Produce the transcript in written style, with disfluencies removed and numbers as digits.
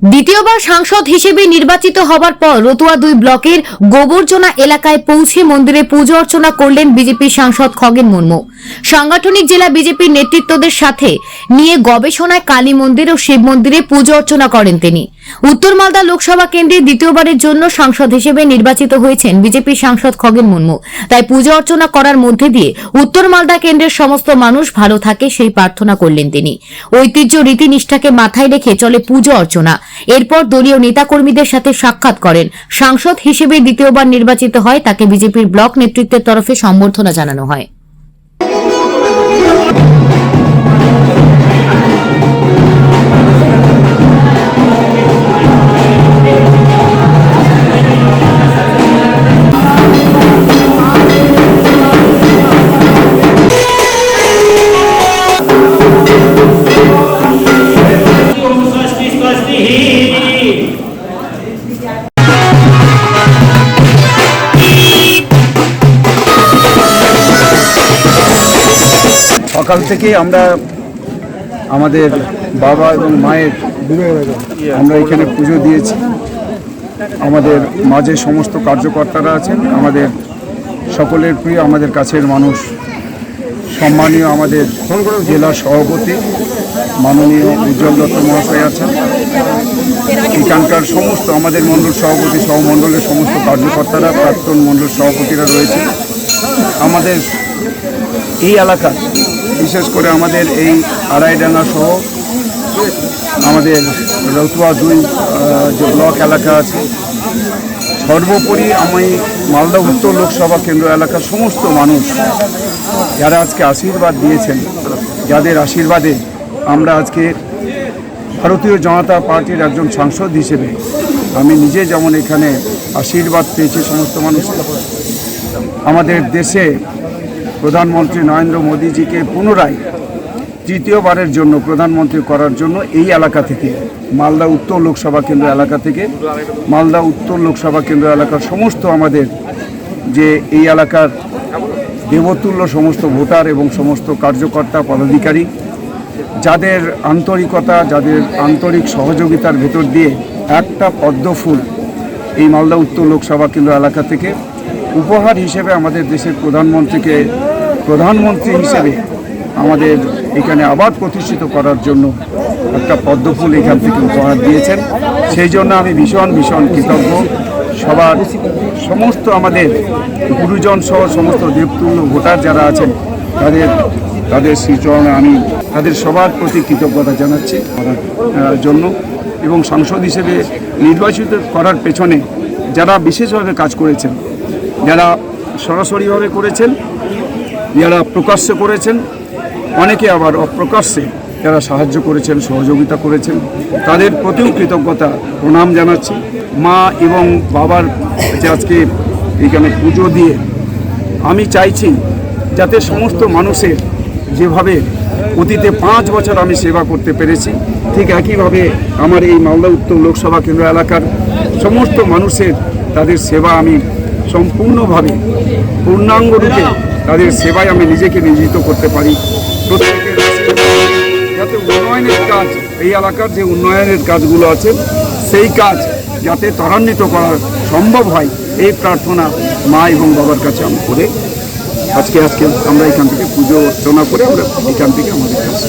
দ্বিতীয়বার সাংসদ হিসেবে নির্বাচিত হবার পর রতুয়া 2 ব্লকের গোবরজোনা এলাকায় পৌঁছে মন্দিরে পুজো অর্চনা করলেন বিজেপি সাংসদ খগেন মুর্মু। সাংগঠনিক জেলা বিজেপির নেতৃত্বদের সাথে নিয়ে গবেষণায় কালী মন্দির ও শিব মন্দিরে পুজো অর্চনা করেন তিনি। উত্তর মালদা লোকসভা কেন্দ্রে দ্বিতীয়বারের জন্য সাংসদ হিসেবে নির্বাচিত হয়েছেন বিজেপি সাংসদ খগেন মুর্মু। তাই পুজো অর্চনা করার মধ্যে দিয়ে উত্তর মালদা কেন্দ্রের সমস্ত মানুষ ভালো থাকে সেই প্রার্থনা করলেন তিনি। ঐতিহ্য রীতিনিষ্ঠাকে মাথায় রেখে চলে পুজো অর্চনা। এরপর দলীয় নেতাকর্মীদের সাথে সাক্ষাৎ করেন। সাংসদ হিসেবে দ্বিতীয়বার নির্বাচিত হয় তাকে বিজেপির ব্লক নেতৃত্বের তরফে সম্বর্ধনা জানানো হয়। সকাল থেকে আমরা আমাদের বাবা এবং মায়ের আমরা এখানে পুজো দিয়েছি। আমাদের মাঝে সমস্ত কার্যকর্তারা আছেন, আমাদের সকলের প্রিয়, আমাদের কাছের মানুষ, সম্মানীয় আমাদের জেলা সভাপতি মাননীয় উজ্জ্বল দত্ত মহাশয় আছেন। এখানকার সমস্ত আমাদের মণ্ডল সভাপতি সহ মণ্ডলের সমস্ত কার্যকর্তারা, প্রাক্তন মণ্ডল সভাপতিরা রয়েছে। আমাদের এই এলাকা বিশেষ করে আমাদের এই আড়াইডাঙ্গা সহ আমাদের রতুয়া 2 যে ব্লক এলাকা আছে, সর্বোপরি আমি মালদা উত্তর লোকসভা কেন্দ্র এলাকার সমস্ত মানুষ যারা আজকে আশীর্বাদ দিয়েছেন, যাদের আশীর্বাদে আমরা আজকে ভারতীয় জনতা পার্টির একজন সাংসদ হিসেবে আমি নিজে যেমন এখানে আশীর্বাদ পেয়েছি সমস্ত মানুষের। আমাদের দেশে প্রধানমন্ত্রী নরেন্দ্র মোদীজিকে পুনরায় তৃতীয়বারের জন্য প্রধানমন্ত্রী করার জন্য এই এলাকা থেকে, মালদা উত্তর লোকসভা কেন্দ্র এলাকা থেকে, মালদা উত্তর লোকসভা কেন্দ্র এলাকার সমস্ত আমাদের যে এই এলাকার দেবতুল্য সমস্ত ভোটার এবং সমস্ত কার্যকর্তা পদাধিকারী, যাদের আন্তরিকতা, যাদের আন্তরিক সহযোগিতার ভেতর দিয়ে একটা পদ্মফুল এই মালদা উত্তর লোকসভা কেন্দ্র এলাকা থেকে উপহার হিসেবে আমাদের দেশের প্রধানমন্ত্রীকে প্রধানমন্ত্রী হিসেবে আমাদের এখানে আবার প্রতিষ্ঠিত করার জন্য একটা পদ্মফুল এখান থেকে উপহার দিয়েছেন। সেই জন্য আমি ভীষণ ভীষণ কৃতজ্ঞ। সবার সমস্ত আমাদের গুরুজন সহ সমস্ত দেবতুল্য ভোটার যারা আছেন তাদের শ্রীচরণে আমি তাদের সবার প্রতি কৃতজ্ঞতা জানাচ্ছি জন্য। এবং সাংসদ হিসেবে নির্বাচিত করার পেছনে যারা বিশেষভাবে কাজ করেছেন, যারা সরাসরিভাবে করেছেন, যারা প্রকাশ্যে করেছেন, অনেকে আবার অপ্রকাশ্যে যারা সাহায্য করেছেন, সহযোগিতা করেছেন, তাদের প্রতিও কৃতজ্ঞতা প্রণাম জানাচ্ছি। মা এবং বাবার কাছে আজকে এখানে পুজো দিয়ে আমি চাইছি যাতে সমস্ত মানুষের যেভাবে অতীতে 5 বছর আমি সেবা করতে পেরেছি, ঠিক একইভাবে আমার এই মালদা উত্তর লোকসভা কেন্দ্র এলাকার সমস্ত মানুষের তাদের সেবা আমি সম্পূর্ণভাবে পূর্ণাঙ্গ রূপে তাদের সেবায় আমি নিজেকে নিয়োজিত করতে পারি। প্রত্যেকের যাতে উন্নয়নের কাজ, এই এলাকার যে উন্নয়নের কাজগুলো আছে সেই কাজ যাতে ত্বরান্বিত করা সম্ভব হয়, এই প্রার্থনা মা এবং বাবার কাছে আমি করে আজকে আমরা এখান থেকে পুজো অর্চনা করে আমরা এখান থেকে আমাদের কাছে